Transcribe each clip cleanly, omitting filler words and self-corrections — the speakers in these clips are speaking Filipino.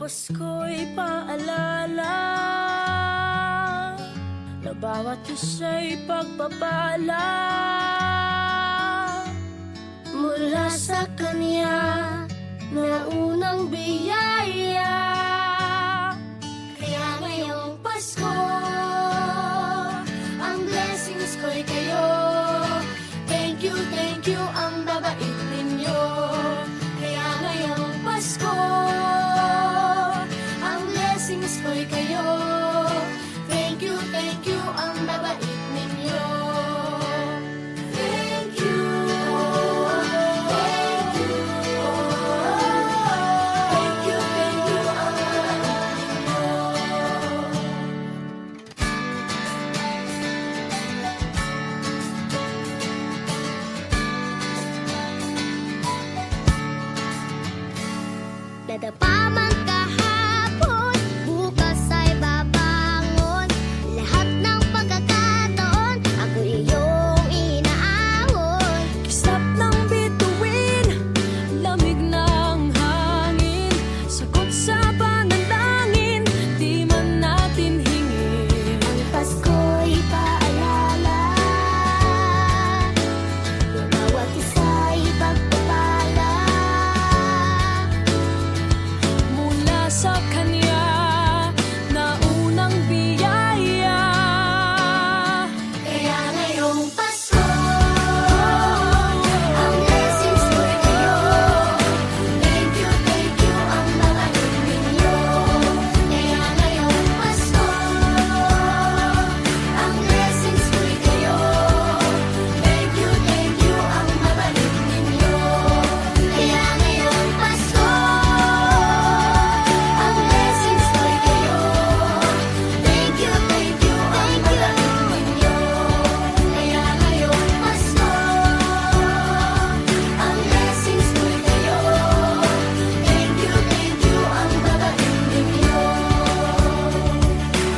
Pasko'y paalala na bawat isa'y pagpapala mula sa Kanya na unang biyaya. Kaya ngayong Pasko, ang blessings ko'y kayo. Thank you ang babait ninyo. Kaya ngayong Pasko, ang blessings ko'y kayo. Thank you ang babait ninyo. Thank you, thank you, thank you ang babait ninyo. Dadapa man kahapon, bukas ay babangon. Lahat ng pagkakataon, ako iyong inaahon. Kisap ng bituin, lamig ng hangin, sagot sa panalangin, di man natin hingin. Ang Pasko'y paalala na bawat isa'y pagpapala Mula sa Kanya na unang biyaya. Kaya ngayong Pasko, ang blessings ko'y kayo. Thank you ang babait ninyo. Kaya ngayong Pasko, ang blessings ko'y kayo. Thank you ang babait ninyo. Kaya ngayong Pasko, ang blessings ko'y kayo. Thank you ang babait ninyo. Kaya ngayong Pasko, ang blessings ko'y kayo. Thank you ang babait ninyo.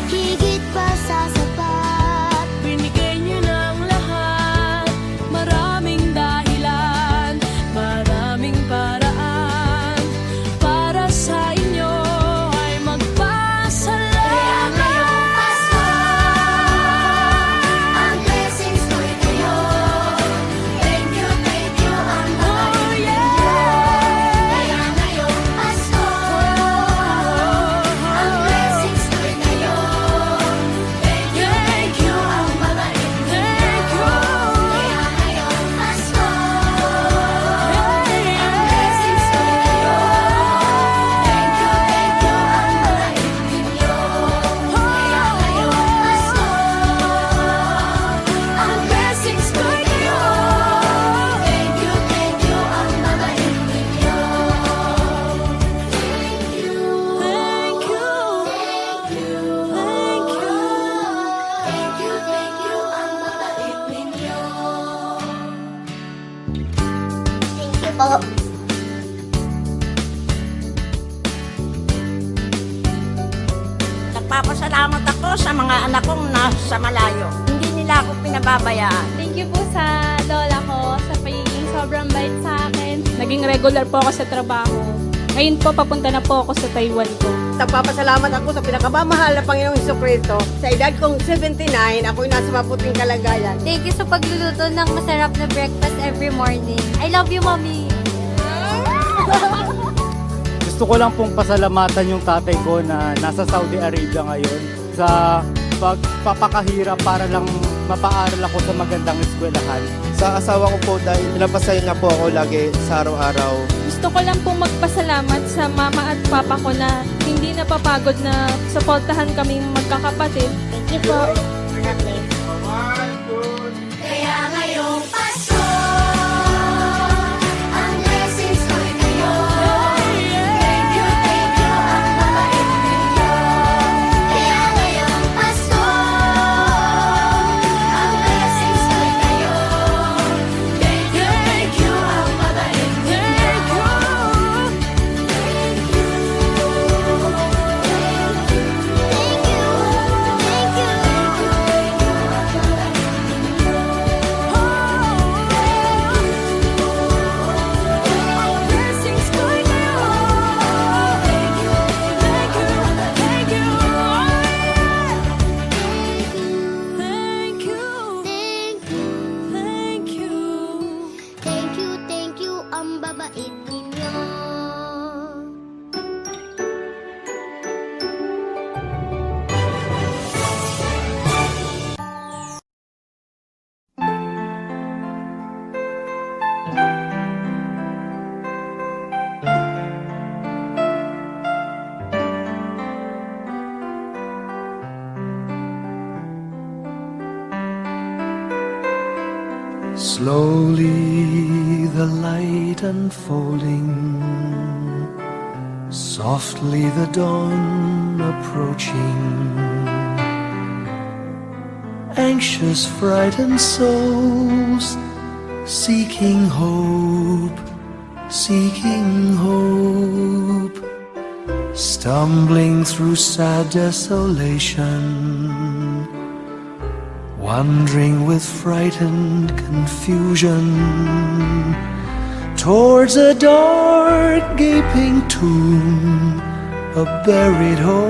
Higit pa sa sapat, Binigay niyo ng lahat, maraming dahilan, maraming paraan, para sa inyo ay kaya magpasalamat. ngayong Pasko, ang blessings ko'y kayo. Thank you ang babait ninyo. Kaya ngayong Pasko, ang blessings ko'y kayo. Thank you ang babait ninyo. Kaya ngayong Pasko, ang blessings ko'y kayo. Thank you ang babait ninyo. Kaya ngayong Pasko, ang blessings ko'y kayo. Thank you ang babait ninyo. Thank you ang babait ninyo. Thank you po. Nagpapasalamat ako sa mga anak kong nasa malayo. Hindi nila ako pinababayaan. Thank you po sa lola ko sa pagiging sobrang bait sa akin. Naging regular po ako sa trabaho. Ngayon po, papunta na po ako sa Taiwan ko. Nagpapasalamat ako sa pinakamamahal na Panginoong Hesukristo. Sa edad kong 79, ako'y nasa maputing kalagayan. Thank you sa pagluluto ng masarap na breakfast every morning. I love you, Mommy! Gusto ko lang pong pasalamatan yung tatay ko na nasa Saudi Arabia ngayon sa pagpapakahirap para lang mapaaral ako sa magandang eskwelahan. Sa asawa ko po dahil pinapasaya niya po ako lagi sa araw-araw. Gusto ko lang pong magpasalamat sa mama at papa ko na hindi napapagod na suportahan kaming magkakapatid. Thank you po. God bless. Kaya ngayong Pasko, ang blessings ko'y kayo. Thank you ang babait ninyo. Kaya ngayong Pasko, ang blessings ko'y kayo. Thank you ang babait ninyo. Thank you. Thank you. Slowly the light unfolding, softly the dawn approaching. Anxious, frightened souls seeking hope, seeking hope, stumbling through sad desolation, wandering with frightened confusion towards a dark gaping tomb, a buried hope.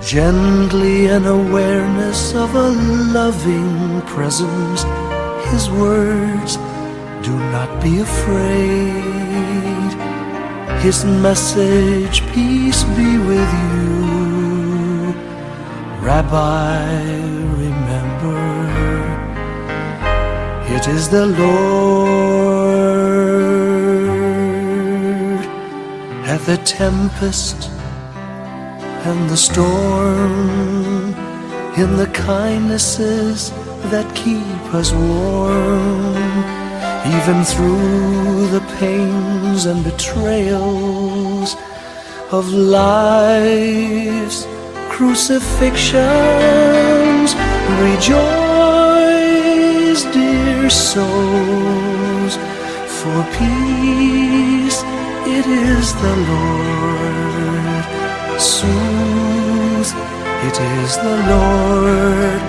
Gently an awareness of a loving presence, His words, do not be afraid. His message, peace be with you. Rabbi, remember, it is the Lord. At the tempest and the storm, in the kindnesses that keep us warm, even through the pains and betrayals of life's crucifixions. Rejoice, dear souls, for peace it is the Lord. Soothe, it is the Lord,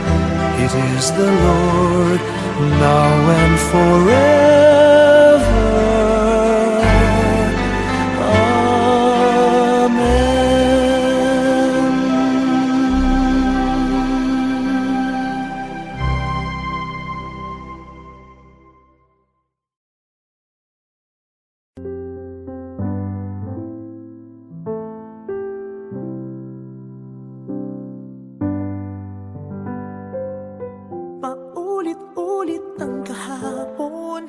it is the Lord, now and forever. Paulit-ulit ang kahapon,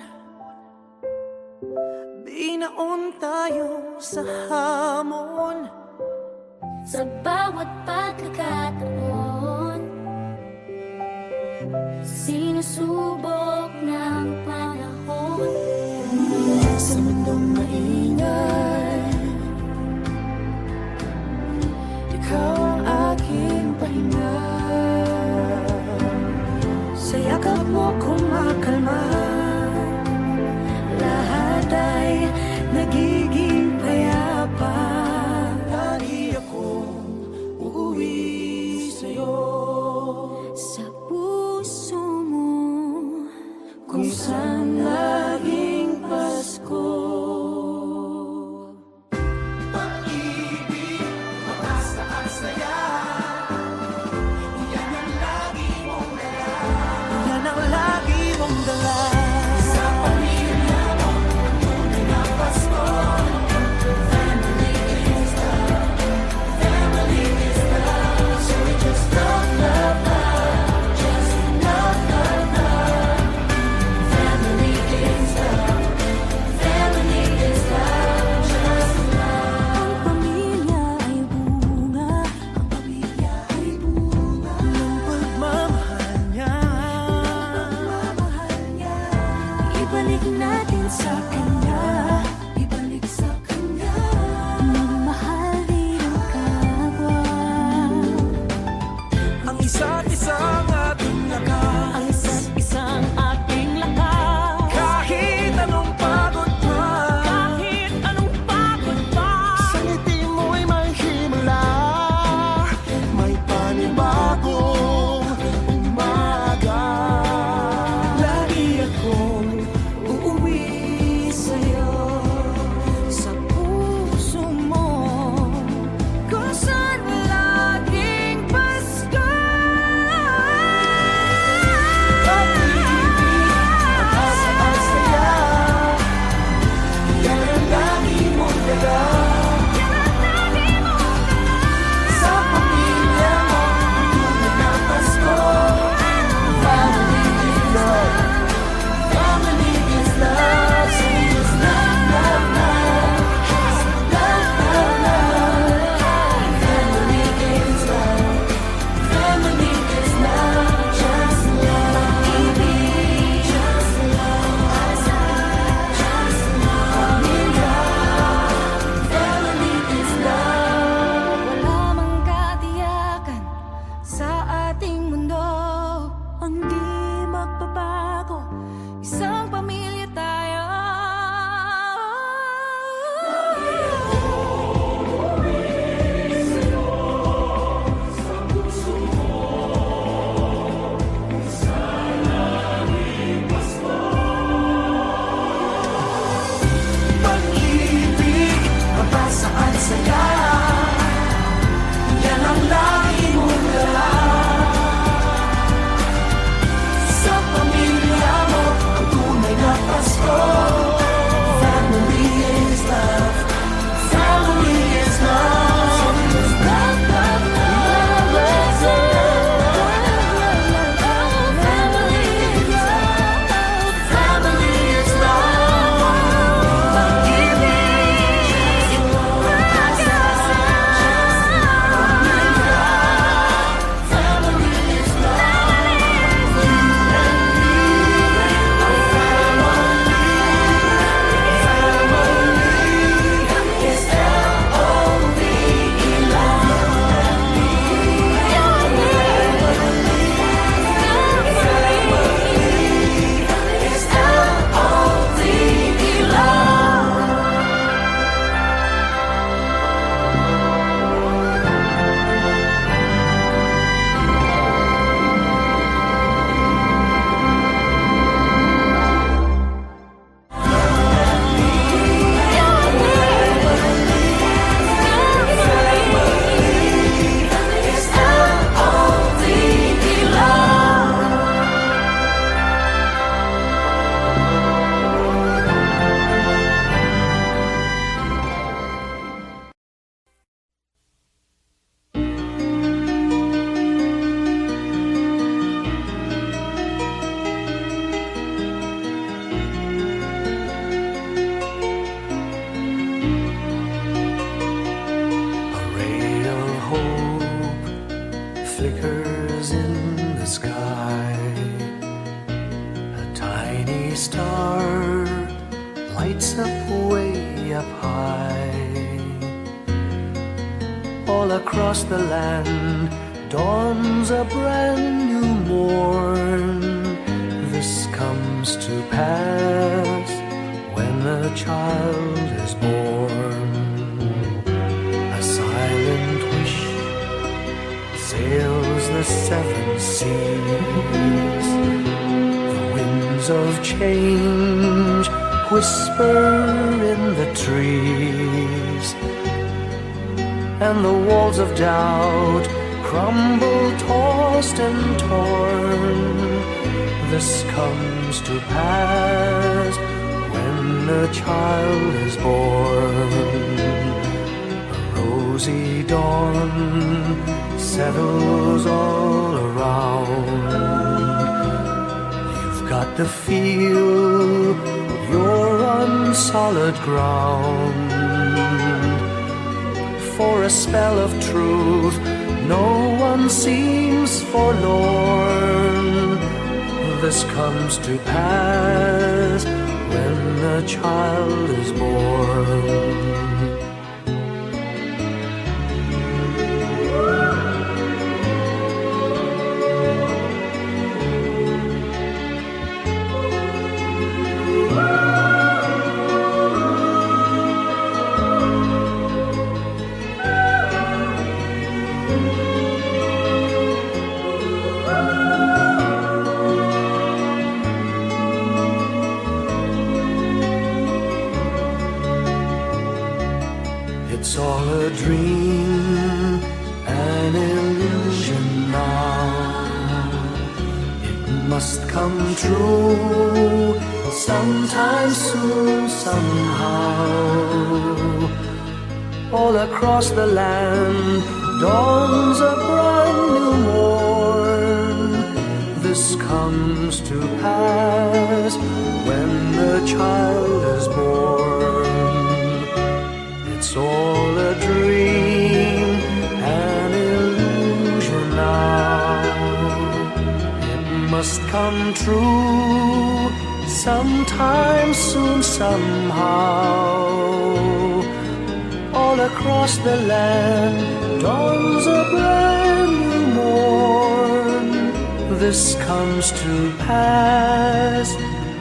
binaon tayo sa hamon. Sa bawat pagkakataon, sinusubok ng panahon. Sa mundong maingay, ikaw ang aking pahinga. Sa yakap mo kumakalma, lahat ay nagiging payapa. Lagi akong uuwi sa'yo. Sa puso mo, all across the land dawns a brand new morn. This comes to pass when a child is born. A silent wish sails the seven seas. The winds of change whisper in the trees, and the walls of doubt crumble, tossed and torn. This comes to pass when a child is born. A rosy dawn settles all around. You've got to feel you're on solid ground. For a spell of truth, no one seems forlorn. This comes to pass when a child is born. It's all a dream, an illusion now. It must come true sometime soon, somehow. All across the land dawns a brand new morn. This comes to pass when the child is born. It's all a dream, an illusion now. It must come true sometime soon, somehow. All across the land dawns a brand new morn. This comes to pass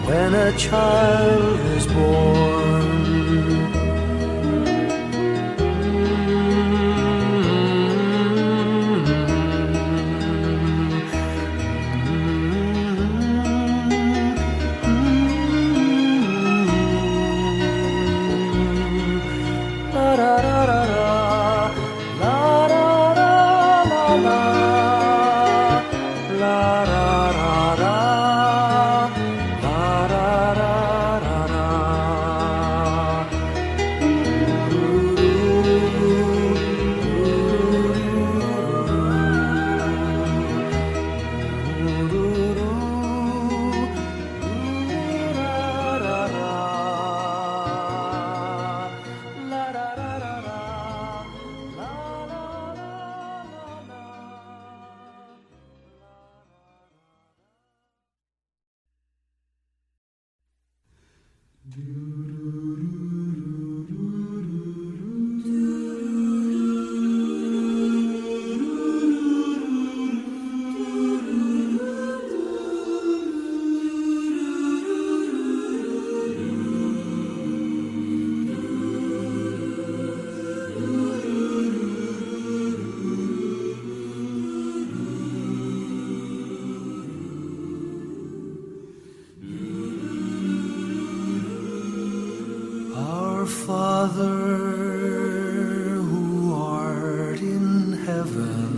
when a child is born. Father, who art in heaven,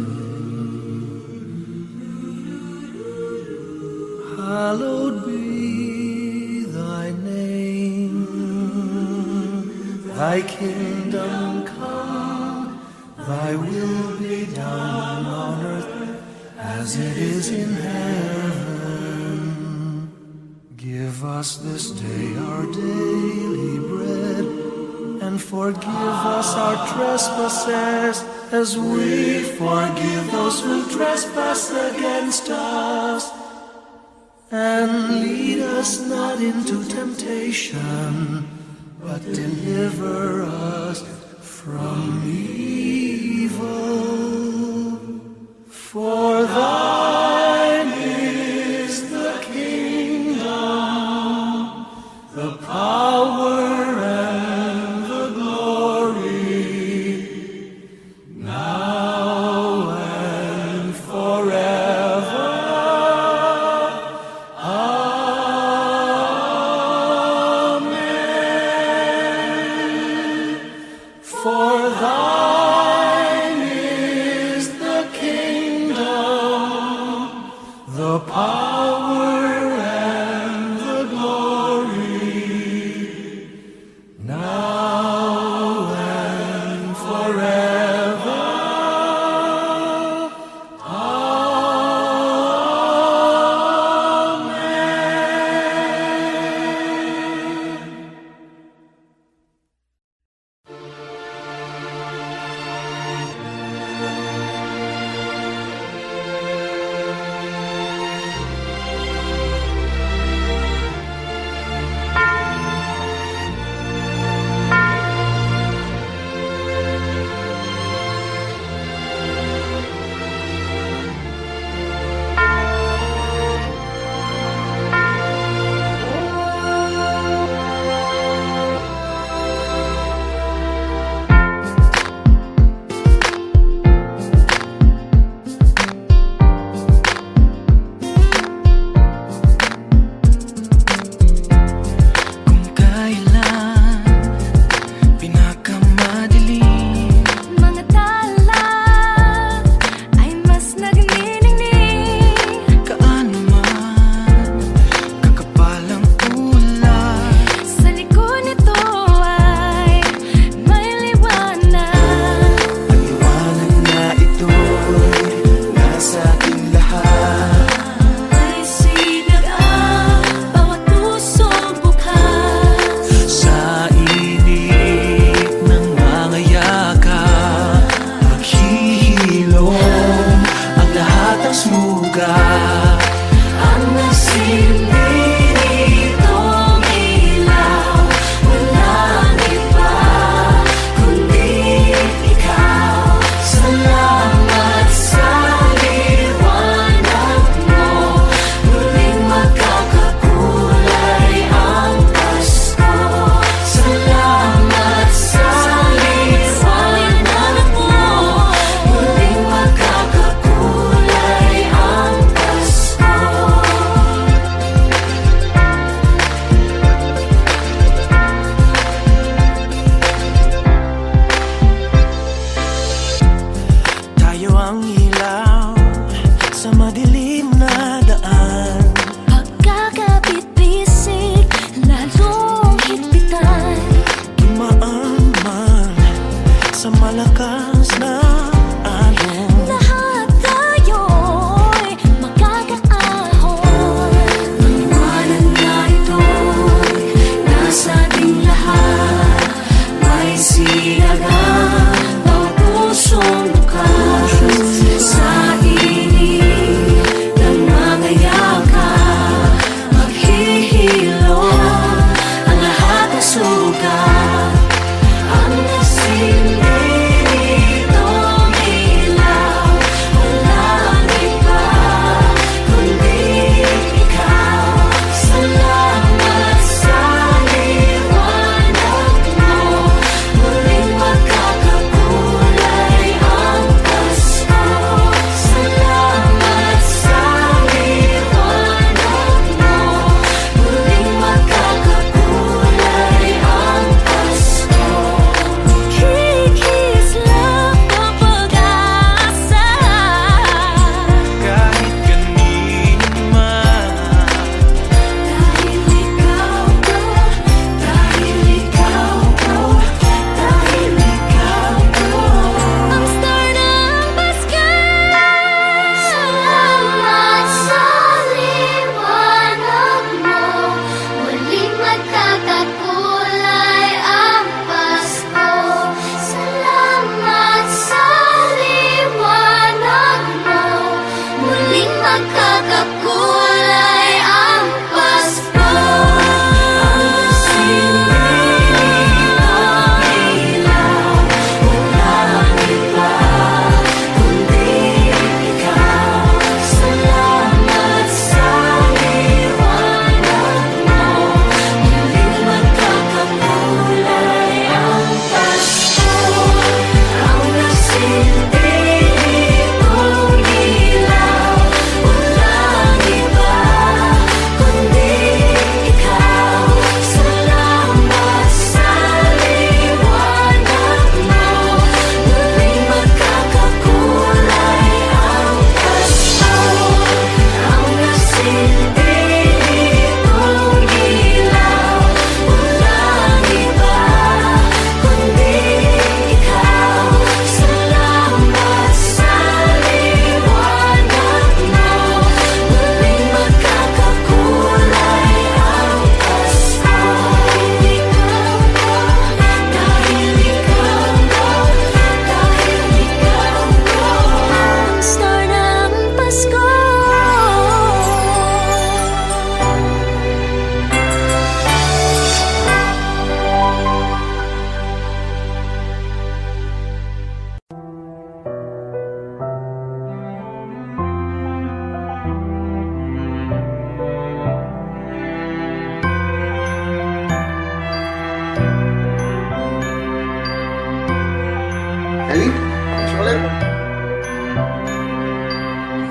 hallowed be thy name. Thy kingdom come, thy will be done on earth as it is in heaven. Give us this day our daily bread, and forgive us our trespasses, as we forgive those who trespass against us. And lead us not into temptation, but deliver us from evil.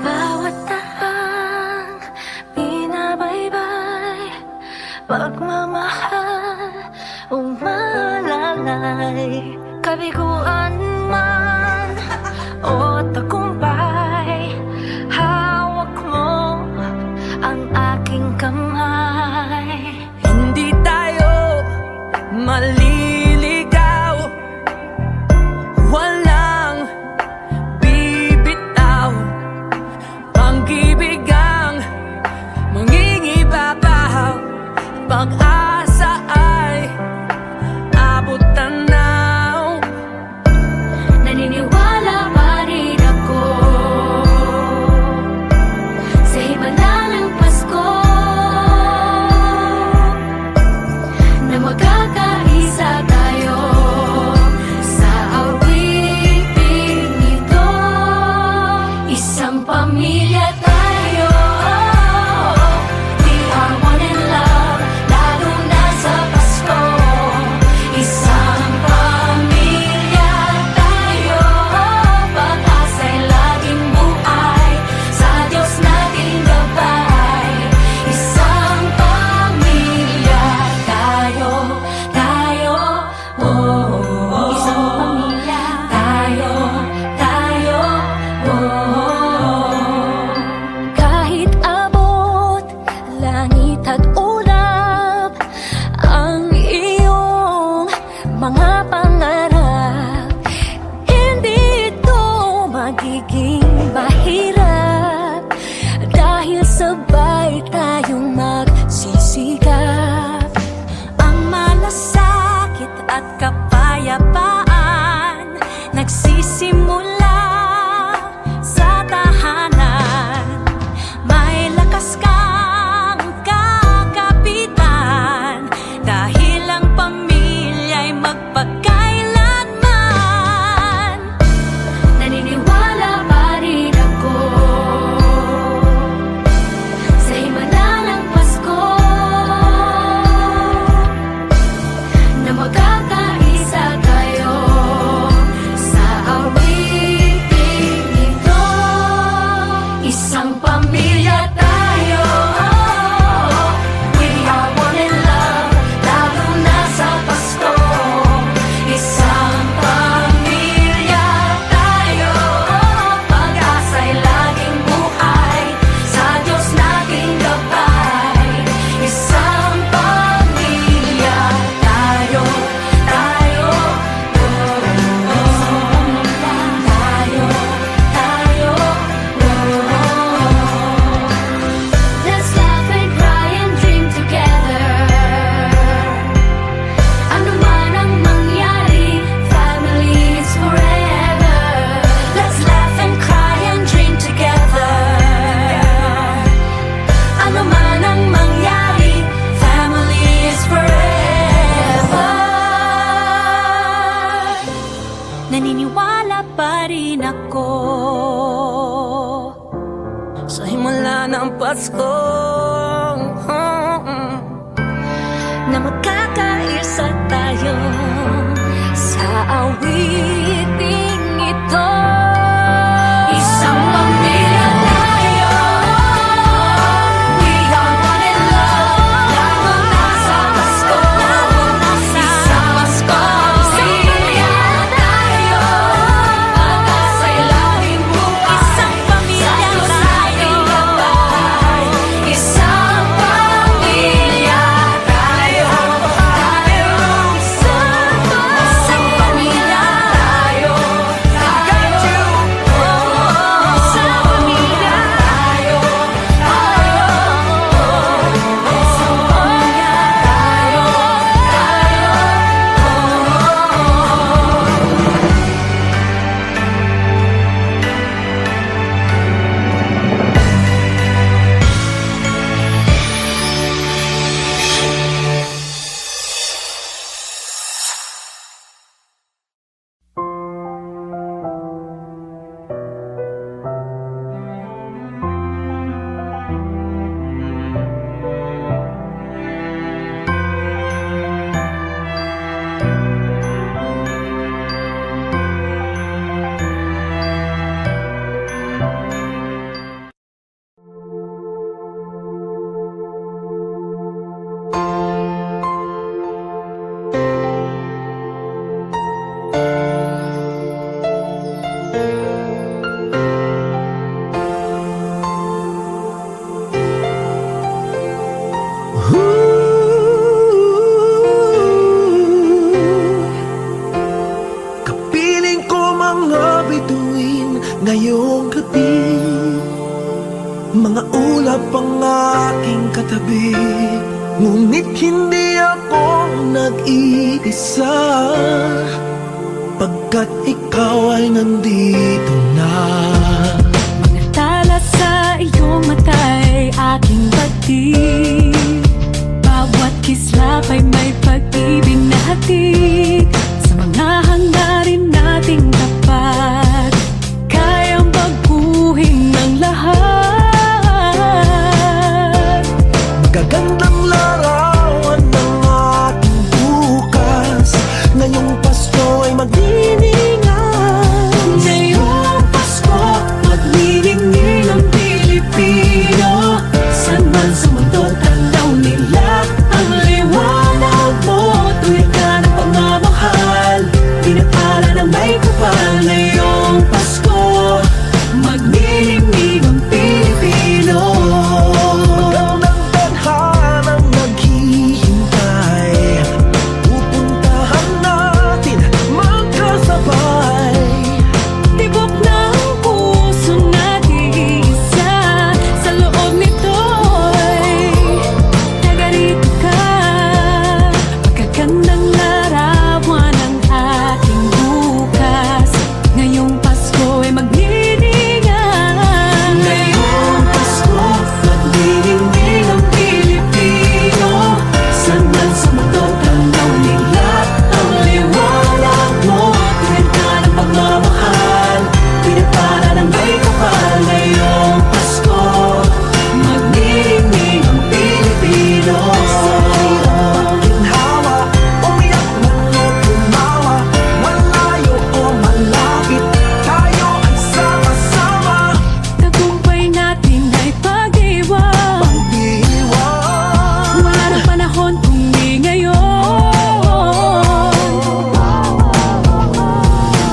Bawat tahang binabaybay, pagmamahal umalalay. Kabiguan man o tagumpay, hawak mo ang aking kamay. Hindi tayo maliligaw, walang bibitaw. Pag-ibig ang mangingibabaw, pag-asa ay abot tanaw. Naniniwala pa rin ako sa himala ng Pasko, na magkakaisa tayo sa awiting ito. Isang pamilya tayo, we are one in love, lalo na sa Pasko. Isang pamilya tayo, pag-asa'y laging buhay, sa Diyos nating gabay. Isang pamilya tayo, oh, isang pamilya tayo, oh. Kahit abot langit at ulap ang iyong mga pangarap, hindi ito magiging mahirap, dahil sabay tayong magsisikap. Ang malasakit at kapayapaan nagsisimula sa tahanan. May lakas kang kakapitan, dahil ang pamilya'y magpakailanman. Naniniwala pa rin ako sa himala ng Pasko, na magkakaisa tayo sa awiting ito. Isang pamilya tayo, we are one in love, lalo na sa Pasko. Isang pamilya tayo, pag-asa'y laging buhay, sa Diyos nating gabay. Isang pamilya tayo, let's laugh and cry and dream together. Ano man ang mangyari, family is forever. Let's laugh and cry and dream together. Ano man ang mangyari, family is forever. Naniniwala pa rin ako sa himala ng Pasko, na magkakaisa tayo sa awiting ito. Isang pamilya tayo, we are one in love, lalo na sa Pasko. Isang pamilya tayo, pag-asa'y laging buhay, isang pamilya tayo. Isang pamilya tayo, isang mga bituin ngayong gabi. Mga ulap ang aking katabi, ngunit hindi ako nag-iisa, pagkat ikaw ay nandito na. Mga tala sa iyong mata'y aking pagtig, bawat kislap ay may pag-ibig na hatid. Sa mga hangarin nating tapat, kayang baguhin ng lahat. Gagandang larawan ng ating bukas, ngayong Pasko ay magdiningan. Ngayong Pasko, maglilingning ang Pilipino. San man sa mundo, tanaw nila ang liwanag mo. Tuwid ka ng pagmamahal, pinapala ng may kapal. Ngayong Pasko, maglilingning ang Pilipino. Magandang tadhanang naghihintay, pupuntahan natin magkasabay. Tibok ng puso natin isa, sa loob nito'y nagarito ka. Magagandang larawan ang ating bukas, ngayong Pasko ay maglilingay. Ngayong Pasko, maglilingay ang Pilipino. San man sa mundo, tanaw nila ang liwanag mo. Tuwid ka ng pagmamahal, pinapala ng may kapal. Ngayong Pasko, maglilingay ang Pilipino. Ginhawa, umiyak man o tumawa, malayo o malapit, tayo ay sama-sama. Tagumpay natin ay pag-iwan, Pag-iwan, wala nang panahon kung di ngayon.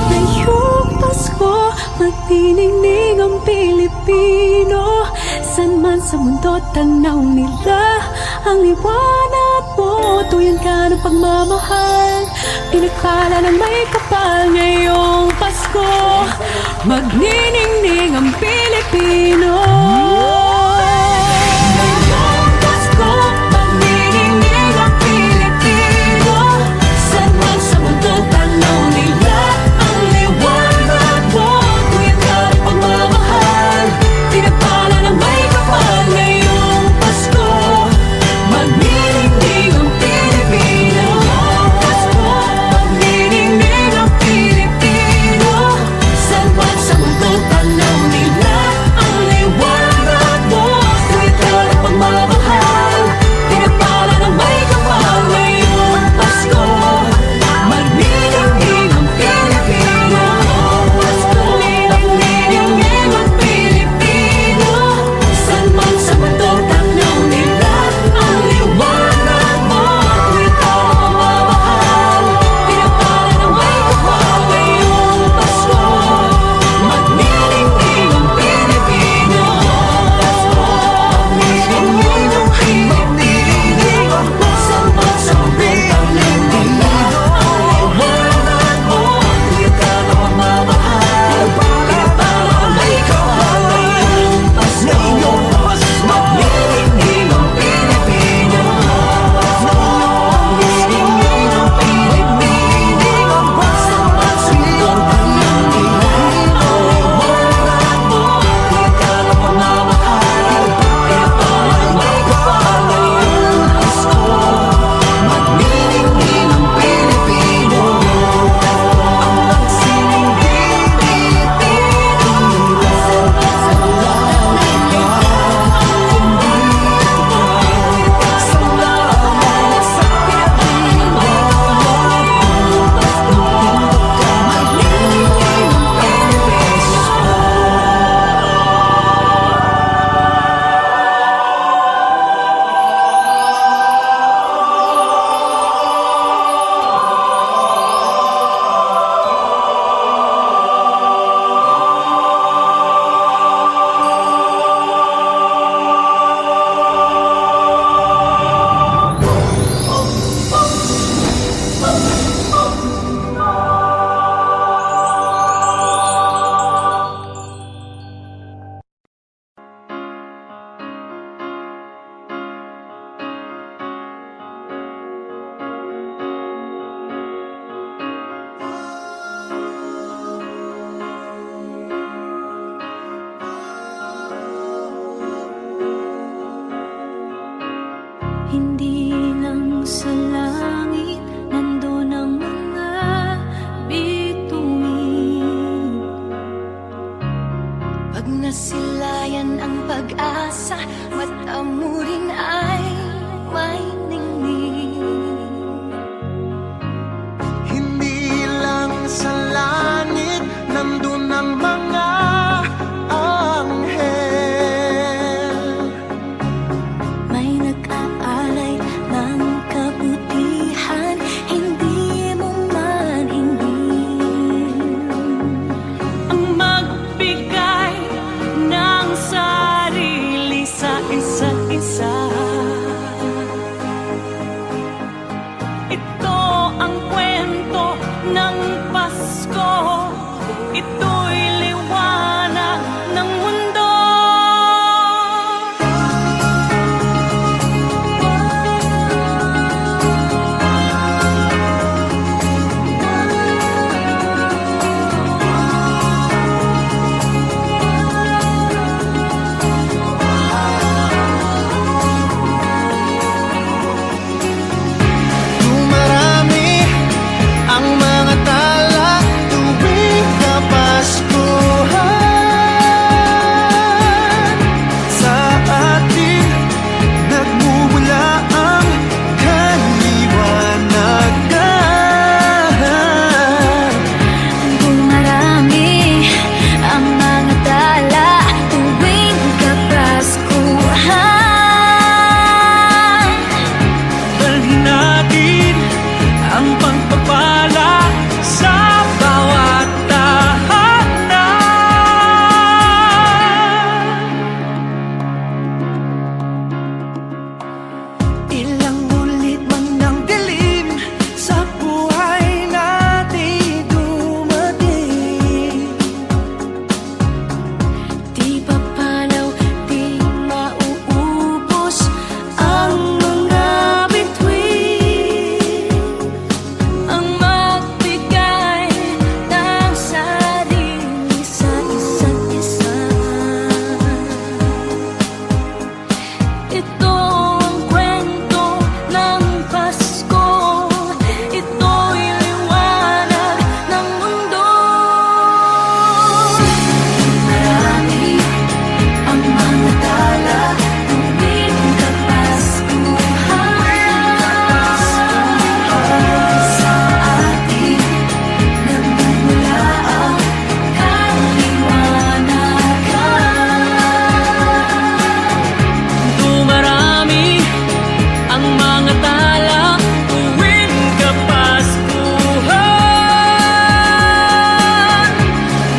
Ngayong Pasko, maglilingning ang Pilipino. San man sa mundo, tanaw nila ang liwanag mo. Tuyan ka ng pagmamahal, pinagpala ng may kapal. Ngayong Pasko, magniningning ang Pilipino. Ngayong Pasko, magniningning ang Pilipino. San man sa mundo, tanaw nila ang liwanag mo. Tuyan ka ng pagmamahal, pinagpala ng may kapal. Ngayong Pasko, magniningning ang Pilipino. Pasko, magniningning ang Pilipino. San man sa mundo, tanaw nila ang liwanag Pasko, ito'y liwanag ng mundo. Dumarami ang mga tala tuwing Kapaskuhan. Sa atin nagmumula ang kaliwanagan. Dumarami ang mga tala tuwing Kapaskuhan. Dalhin natin ang pagpapala sa bawat tahanan. Ilang ulit man ng dilim sa buhay natin dumating. Di papalaw, di mauubos ang mga bituin. Ang magbigay ng sarili sa isa't isa. Ito ang kwento ng Pasko, ito'y liwanag ng mundo. Marami ang mga tala tuwing Kapaskuhan. Sa atin nagmumula ang kaliwanagan. Dumarami ang mga tala tuwing Kapaskuhan.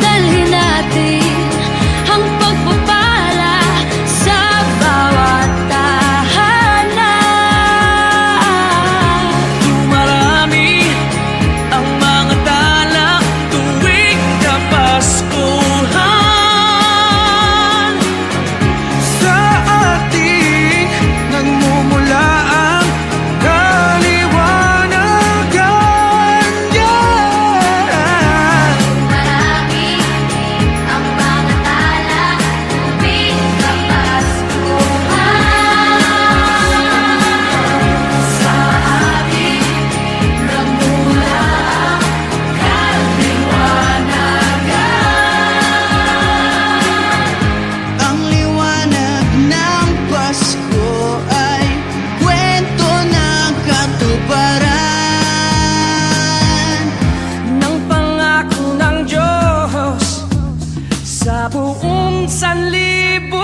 Dalhin natin ang pagpapala sa bawat tahanan. Dumarami ang mga tala tuwing Kapaskuhan. Sa ating nagmumula ang kaliwanagan. Marami ang mga tala tuwing Kapaskuhan. Sa atin nagmumula ang kaliwanagan. Ang liwanag ng Pasko ay kwento ng katuparan. Ng pangako ng Diyos sa buong sanlibutan.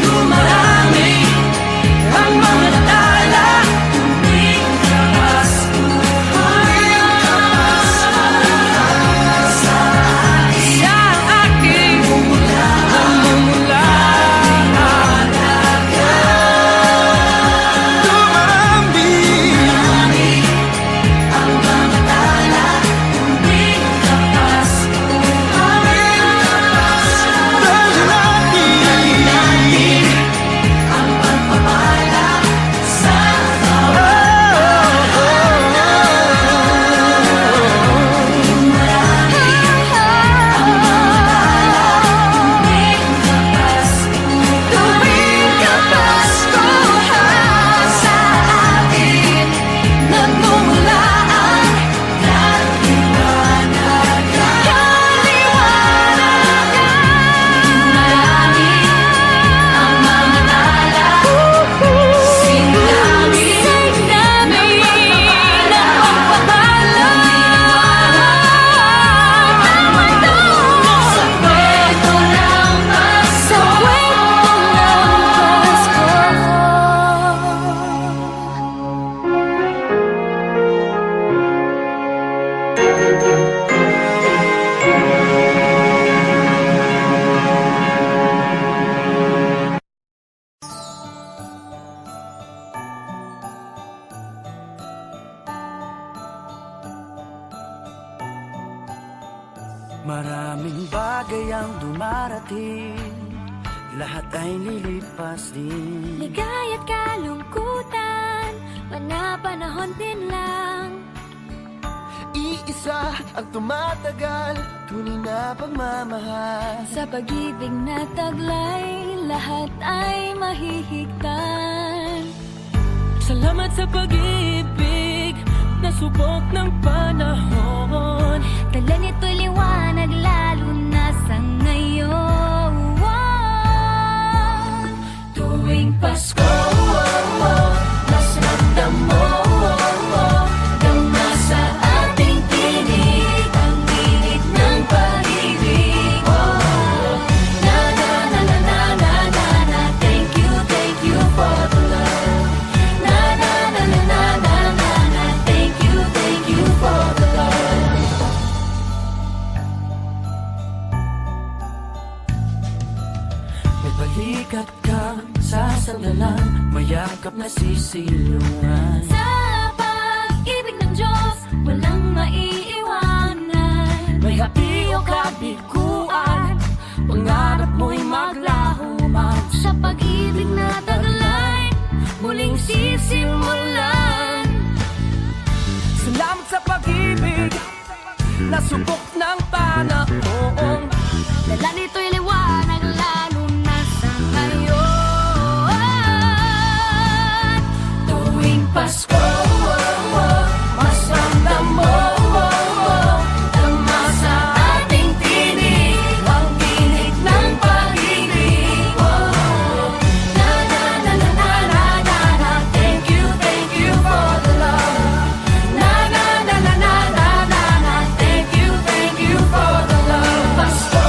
Dumarami ang mga tala tuwing Kapaskuhan. Maraming bagay ang dumarating, lahat ay lilipas din. Ligaya't kalungkutan, panahon din lang. Iisa ang tumatagal, tunay na pagmamahal. Sa pag-ibig na taglay, lahat ay mahihigtan. Salamat sa pag-ibig, nasubok ng panahon. Dala nito'y liwanag lalo na sa ngayon. Tuwing Pasko, mas ramdam mo gama sa ating tinig ang init ng pag-ibig. Na na na na na na na na, thank you for the love. Na na na na na na na na, thank you for the love. May balikat kang sasandalan, mayakap na sisilungan. Sa pag-ibig ng Diyos, walang maiiwanan. May hati o kabiguan, pangarap mo'y maglaho man. Sa pag-ibig na taglay, muling sisimulan. Salamat sa pag-ibig, nasubok ng panahon. Dala nito'y liwanag lalo na sa ngayon. Tuwing Pasko, mas ramdam mo gama sa ating tinig ang init ng pag-ibig. Na na na na na na na na, thank you for the love. Na na na na na na na na, thank you for the love. Pasko,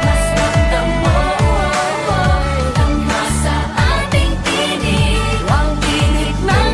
mas ramdam mo gama sa ating tinig ang init ng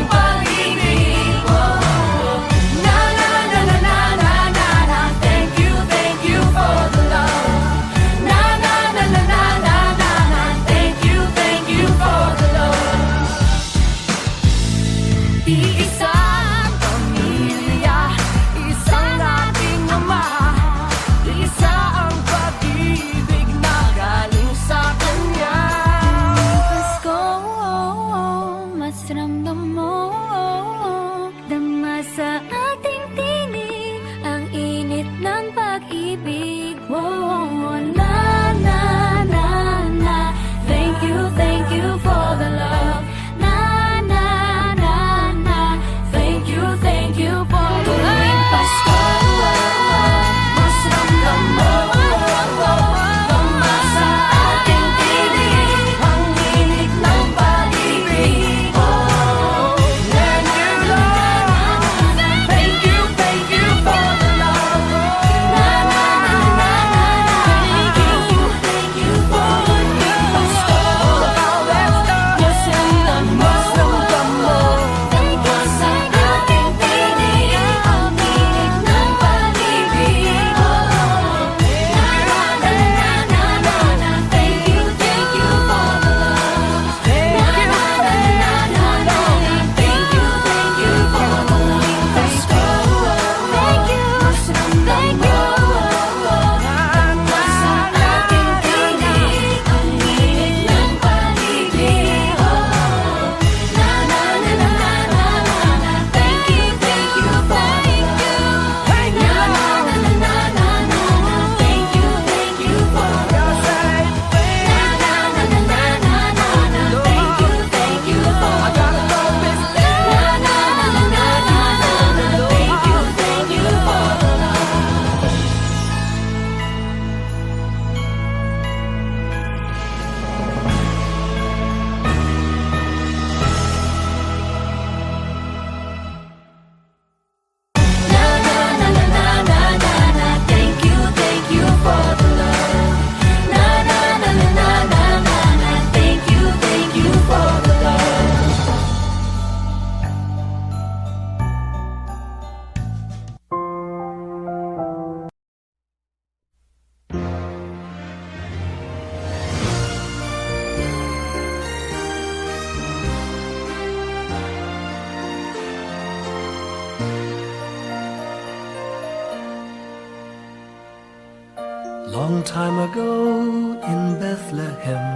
Long time ago in Bethlehem,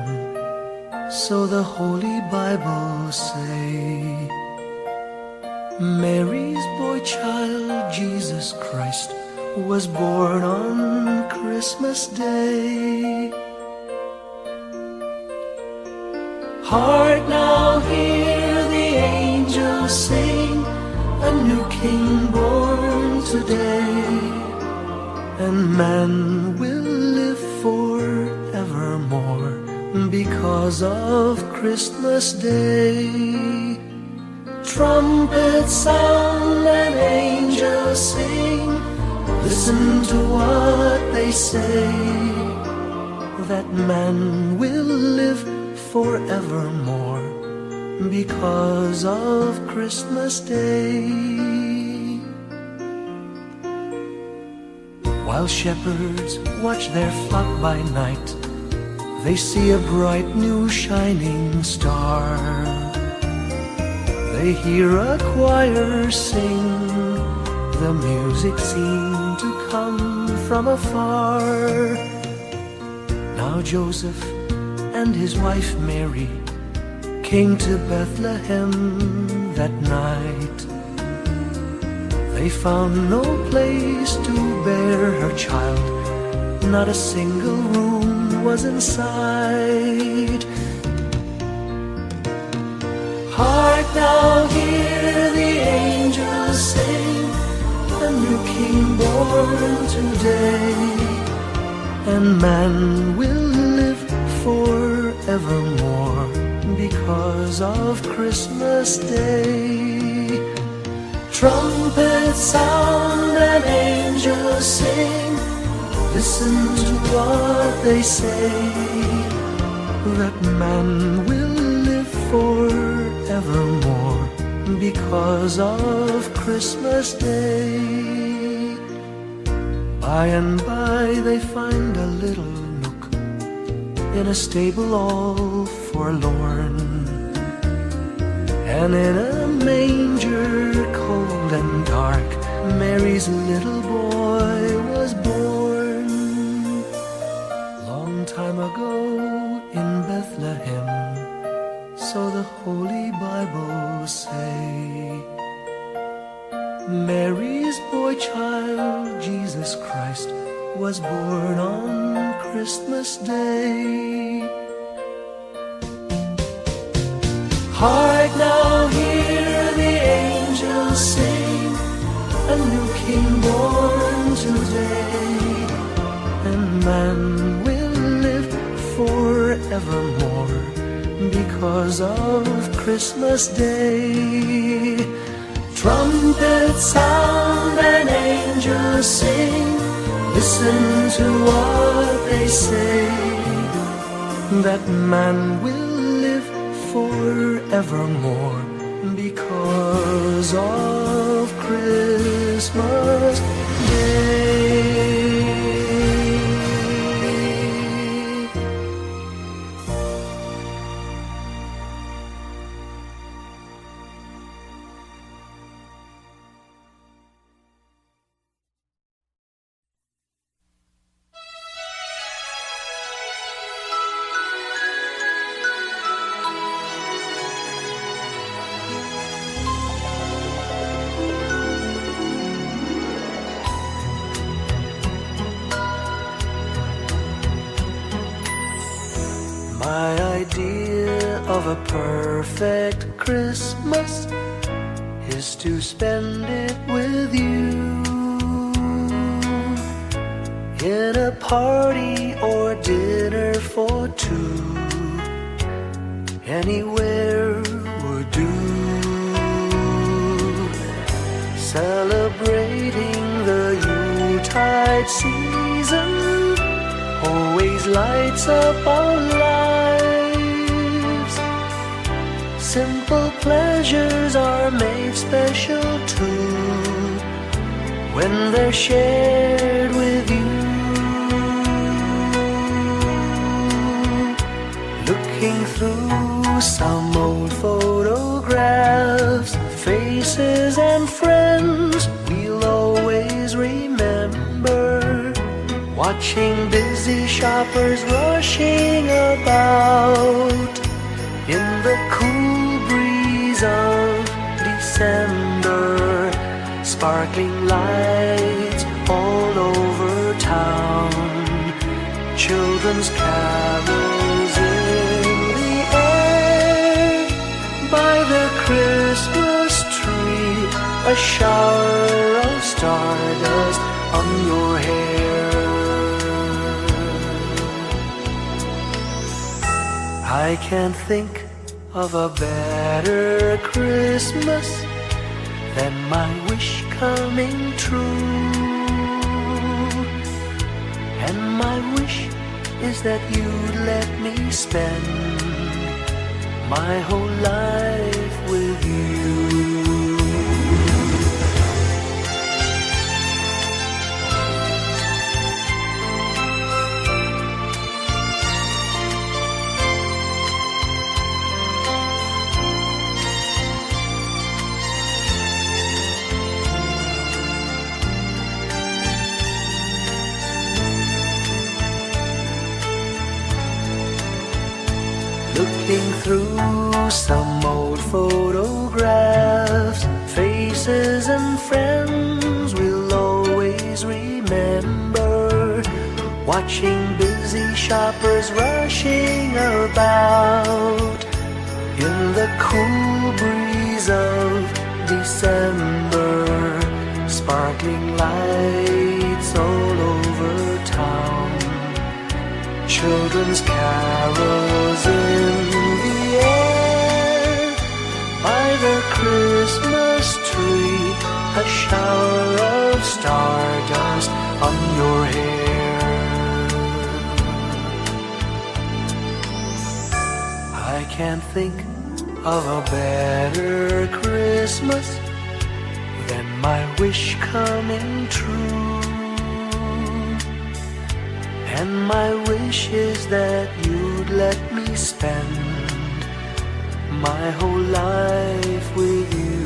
so the Holy Bible say, Mary's boy child, Jesus Christ, was born on Christmas Day. Hark now, hear the angels sing, a new king born today, and man will live forevermore because of Christmas Day. Trumpets sound and angels sing, listen to what they say, that man will live forevermore because of Christmas Day. While shepherds watch their flock by night, they see a bright new shining star. They hear a choir sing, the music seemed to come from afar. Now Joseph and his wife Mary came to Bethlehem that night. They found no place to bear her child, not a single room was in sight. Hark now, hear the angels sing, a new king born today, and man will live forevermore because of Christmas Day. Trumpets sound and angels sing, listen to what they say, that man will live forevermore because of Christmas Day. By and by they find a little nook in a stable all forlorn, and in a manger cold and dark, Mary's little boy was born. Long time ago in Bethlehem, so the Holy Bible say, Mary's boy child, Jesus Christ, was born on Christmas Day. Hark now, hear the angels sing, a new king born today, and man will live forevermore because of Christmas Day. Trumpets sound and angels sing, listen to what they say, that man will live forevermore because of Christmas Day. My idea of a perfect Christmas is to spend it with you, in a party or dinner for two. Anywhere would do. Celebrating the Yuletide season always lights up our lives. Simple pleasures are made special too when they're shared with you. Looking through some old photographs, faces and friends we'll always remember. watching busy shoppers rushing about in the cool breeze of December, sparkling lights all over town, children's carols in the air, by the Christmas tree, a shower of stardust on your hair. I can't think of a better Christmas than my wish coming true. And my wish is that you'd let me spend my whole life with you. Looking through some old photographs, faces and friends we'll always remember, watching busy shoppers rushing about in the cool breeze of December, sparkling lights all over town, children's carols in the air, by the Christmas tree, a shower of stardust on your hair. I can't think of a better Christmas than my wish coming true. And my wish is that you'd let me spend my whole life with you.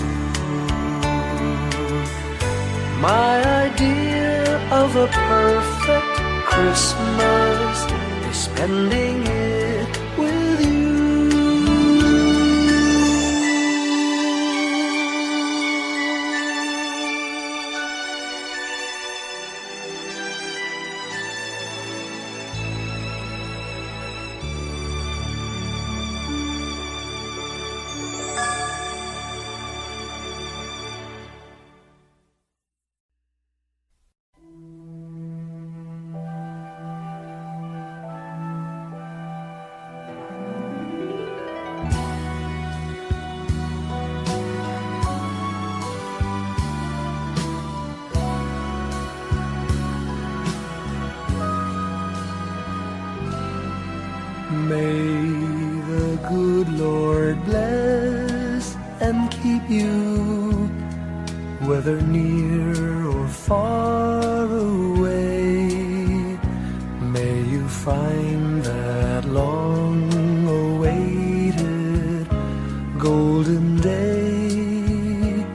My idea of a perfect Christmas is spending it with you. May the good Lord bless and keep you, whether near or far away. May you find that long-awaited golden day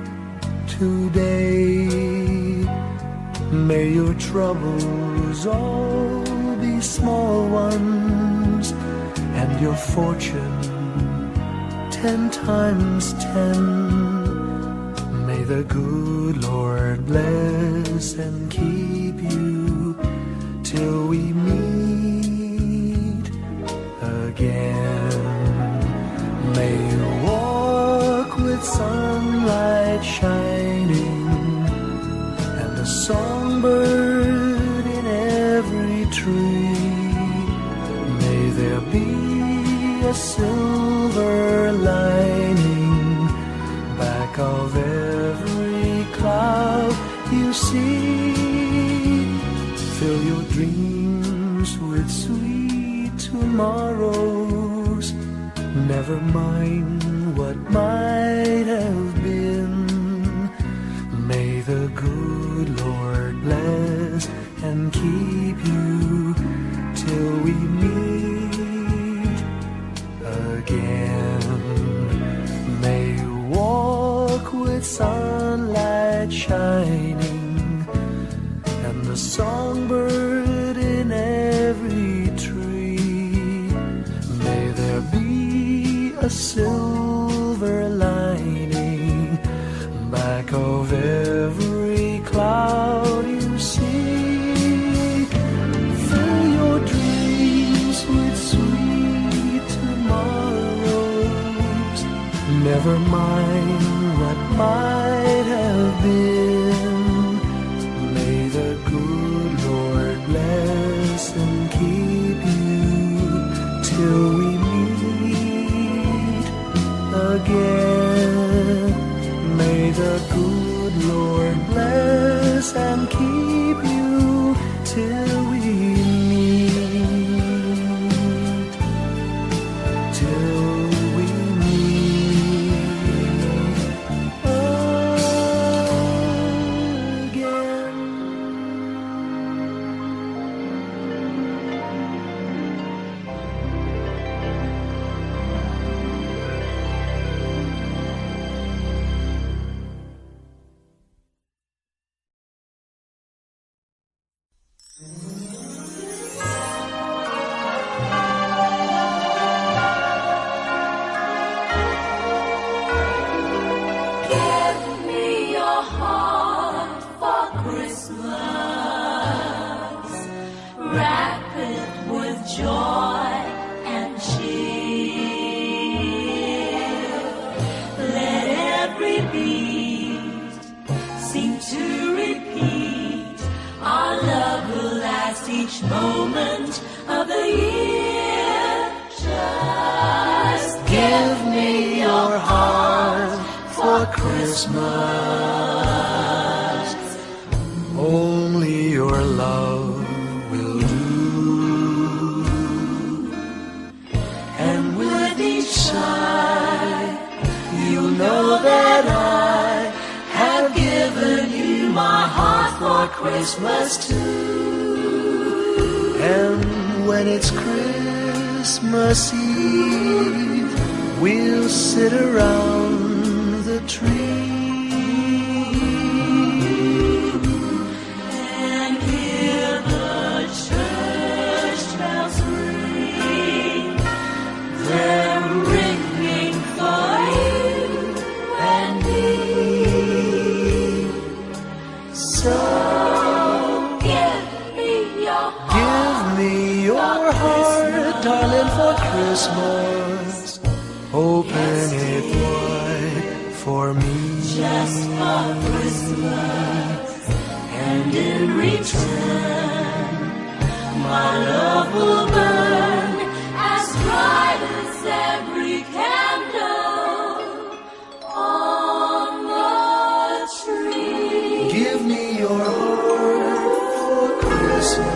today. May your troubles all be small ones, and your fortune 10 times 10. May the good Lord bless and keep you till we meet again. May you walk with sunlight shining and a songbird in every tree. May there be a silver lining back of every cloud you see. Fill your dreams with sweet tomorrows. Never mind what might have been. May the good Lord bless and keep you till we meet again. May you walk with sunlight shining and the songbird silver lining back of every cloud you see. Fill your dreams with sweet tomorrows. Never mind what might have been. May the good Lord bless and keep you till we meet again. May the good Lord bless and keep you till we meet. Till we meet again. Give me your heart for Christmas. Wrap it with joy and cheer. Let every beat seem to repeat. Our love will last each moment of the year. Just give me your heart For Christmas, only your love will do. And with each sigh, you'll know that I have given you my heart for Christmas too. And when it's Christmas Eve, we'll sit around the tree and hear the church bells ring. They're ringing for you and me. So Give me your heart. give me your heart, darling, for Christmas. Open it wide for me. Just for Christmas, and in return, my love will burn as bright as every candle on the tree. Give me your heart for Christmas.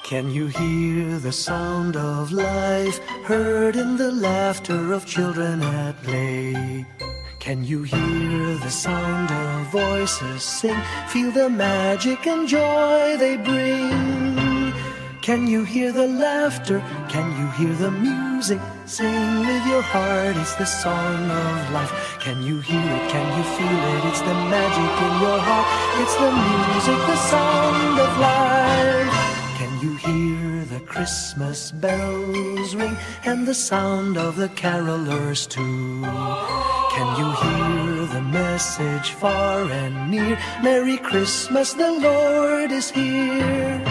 Can you hear the sound of life heard in the laughter of children at play? Can you hear the sound of voices sing? Feel the magic and joy they bring. Can you hear the laughter? Can you hear the music? Sing with your heart, it's the song of life. Can you hear it? Can you feel it? It's the magic in your heart. It's the music, the sound of life. Can you hear the Christmas bells ring and the sound of the carolers too? Can you hear hear the message far and near? Merry Christmas, the Lord is here.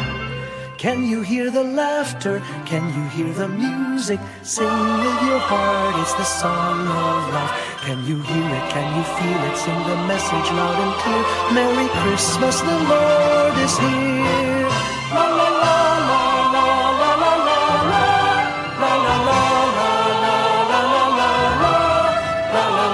Can you hear the laughter? Can you hear the music? Sing with your heart, it's the song of life. Can you hear it? Can you feel it? Sing the message loud and clear. Merry Christmas, the Lord is here. La la la la la la la la la la la la la la la la la la la la.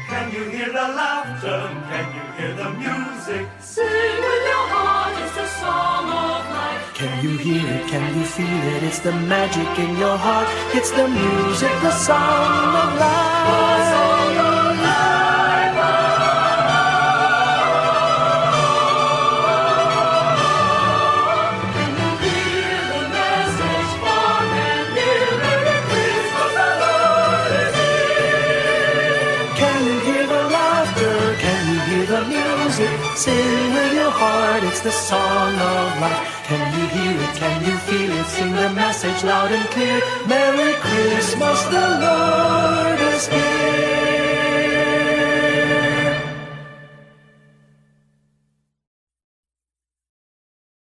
Can you hear the laughter? Can you hear the music? Sing with your heart, it's the song of life. Can you hear it? Can you feel it? It's the magic in your heart. It's the music, the sound of life. Can you hear the message far and near? Merry Christmas, the Lord is here. Can you hear the laughter? Can you hear the music? Sing with your heart, it's the song of life. Can you hear it? Can you feel it? Sing the message loud and clear. Merry Christmas, the Lord is here.